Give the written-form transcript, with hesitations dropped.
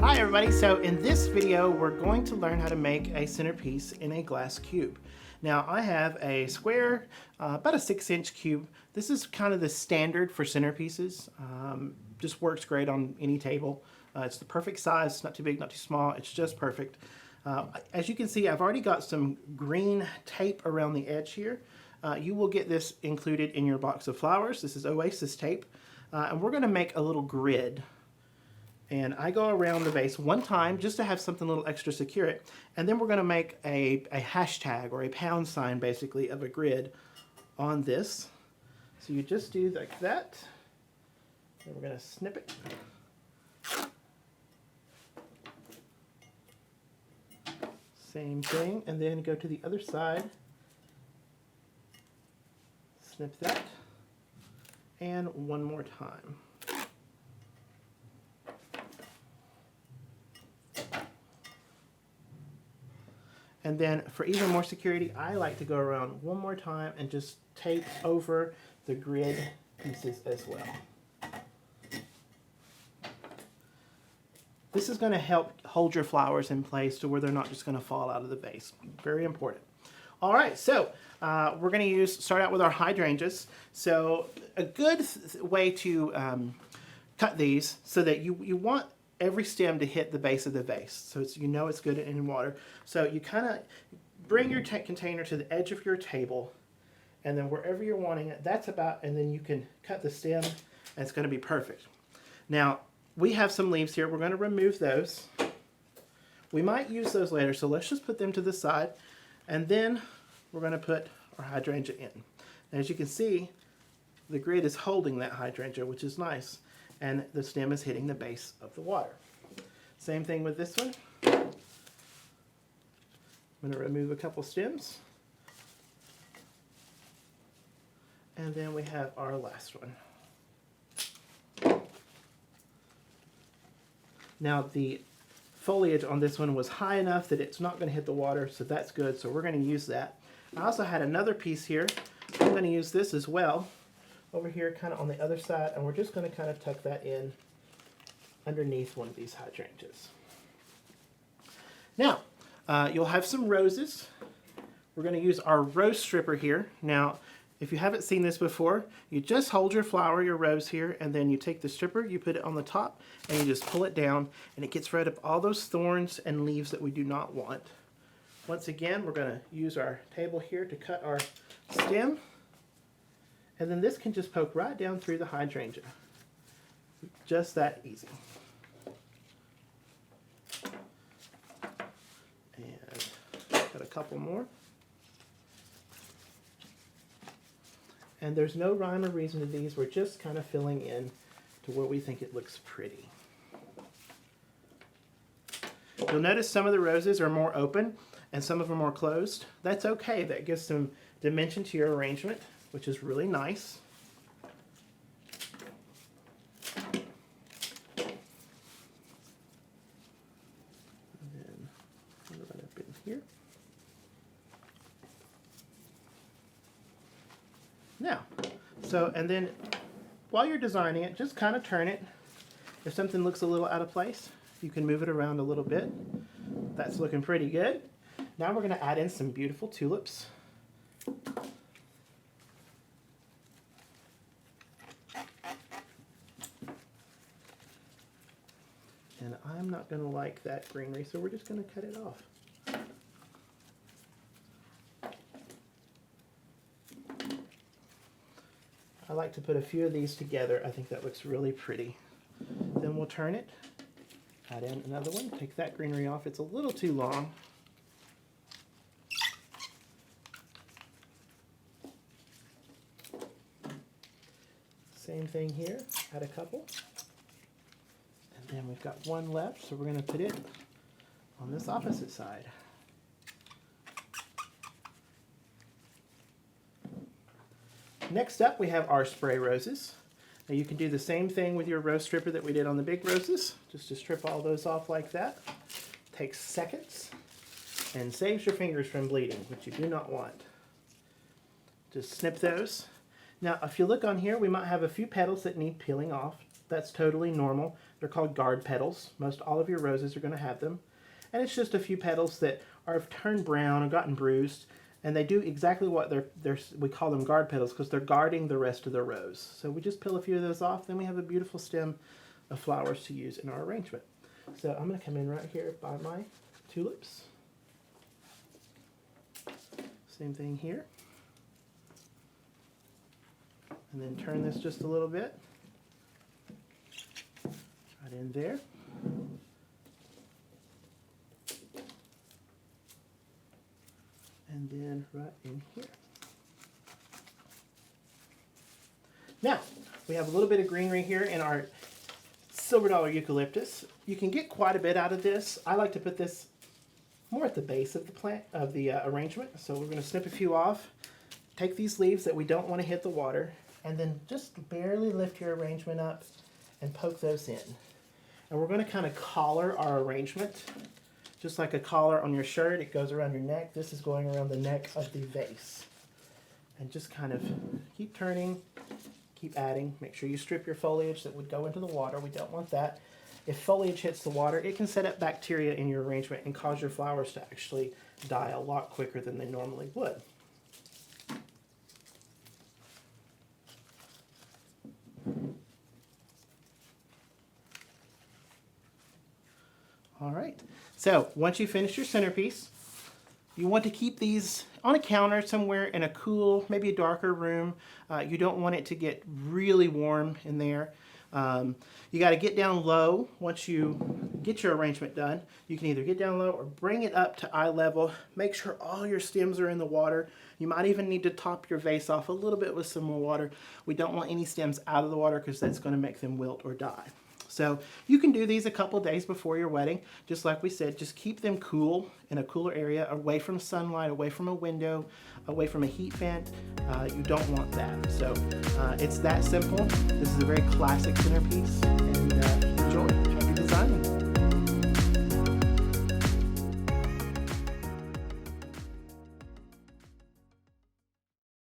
Hi everybody, so in this video we're going to learn how to make a centerpiece in a glass cube. Now I have a square, about a 6-inch cube. This is kind of the standard for centerpieces. Just works great on any table. It's the perfect size, it's not too big, not too small, it's just perfect. As you can see, I've already got some green tape around the edge here. You will get this included in your box of flowers. This is Oasis tape. And we're going to make a little grid. And I go around the vase one time just to have something a little extra secure it. And then we're going to make a hashtag or a pound sign basically of a grid on this. So you just do like that. And we're going to snip it. Same thing. And then go to the other side. Snip that. And one more time. And then for even more security, I like to go around one more time and just tape over the grid pieces as well. This is going to help hold your flowers in place to where they're not just going to fall out of the vase. Very important. All right, so we're going to start out with our hydrangeas. So a good way to cut these so that you want every stem to hit the base of the vase, so you know it's good in water. So you kind of bring your container to the edge of your table, and then wherever you're wanting it, that's about, and then you can cut the stem, and it's going to be perfect. Now, we have some leaves here. We're going to remove those. We might use those later, so let's just put them to the side, and then we're going to put our hydrangea in. And as you can see, the grid is holding that hydrangea, which is nice. And the stem is hitting the base of the water. Same thing with this one. I'm going to remove a couple stems. And then we have our last one. Now the foliage on this one was high enough that it's not going to hit the water, so that's good. So we're going to use that. I also had another piece here. I'm going to use this as well. Over here kind of on the other side, and we're just going to kind of tuck that in underneath one of these hydrangeas. Now, you'll have some roses. We're going to use our rose stripper here. Now, if you haven't seen this before, you just hold your flower, your rose here, and then you take the stripper, you put it on the top, and you just pull it down, and it gets rid of all those thorns and leaves that we do not want. Once again, we're going to use our table here to cut our stem. And then this can just poke right down through the hydrangea. Just that easy. And got a couple more. And there's no rhyme or reason to these. We're just kind of filling in to where we think it looks pretty. You'll notice some of the roses are more open and some of them are more closed. That's okay. That gives some dimension to your arrangement, which is really nice. And then put it up in here. Now, and then while you're designing it, just kind of turn it. If something looks a little out of place, you can move it around a little bit. That's looking pretty good. Now we're going to add in some beautiful tulips. And I'm not going to like that greenery, so we're just going to cut it off. I like to put a few of these together. I think that looks really pretty. Then we'll turn it, add in another one, take that greenery off. It's a little too long. Same thing here, add a couple. And then we've got one left, so we're going to put it on this opposite side. Next up, we have our spray roses. Now you can do the same thing with your rose stripper that we did on the big roses, just to strip all those off like that. Takes seconds and saves your fingers from bleeding, which you do not want. Just snip those. Now, if you look on here, we might have a few petals that need peeling off. That's totally normal. They're called guard petals. Most all of your roses are going to have them. And it's just a few petals that are turned brown and gotten bruised. And they do exactly what we call them guard petals because they're guarding the rest of the rose. So we just peel a few of those off. Then we have a beautiful stem of flowers to use in our arrangement. So I'm going to come in right here by my tulips. Same thing here. And then turn this just a little bit. Right in there. And then right in here. Now, we have a little bit of greenery here in our silver dollar eucalyptus. You can get quite a bit out of this. I like to put this more at the base of the plant, of the arrangement. So we're going to snip a few off. Take these leaves that we don't want to hit the water, and then just barely lift your arrangement up and poke those in. And we're going to kind of collar our arrangement. Just like a collar on your shirt, it goes around your neck. This is going around the neck of the vase. And just kind of keep turning, keep adding. Make sure you strip your foliage that would go into the water. We don't want that. If foliage hits the water, it can set up bacteria in your arrangement and cause your flowers to actually die a lot quicker than they normally would. All right, so once you finish your centerpiece, you want to keep these on a counter somewhere in a cool, maybe a darker room. You don't want it to get really warm in there. You got to get down low once you get your arrangement done. You can either get down low or bring it up to eye level. Make sure all your stems are in the water. You might even need to top your vase off a little bit with some more water. We don't want any stems out of the water because that's going to make them wilt or die. So you can do these a couple days before your wedding. Just like we said, just keep them cool in a cooler area, away from sunlight, away from a window, away from a heat vent. You don't want that. So it's that simple. This is a very classic centerpiece, and enjoy. Happy designing.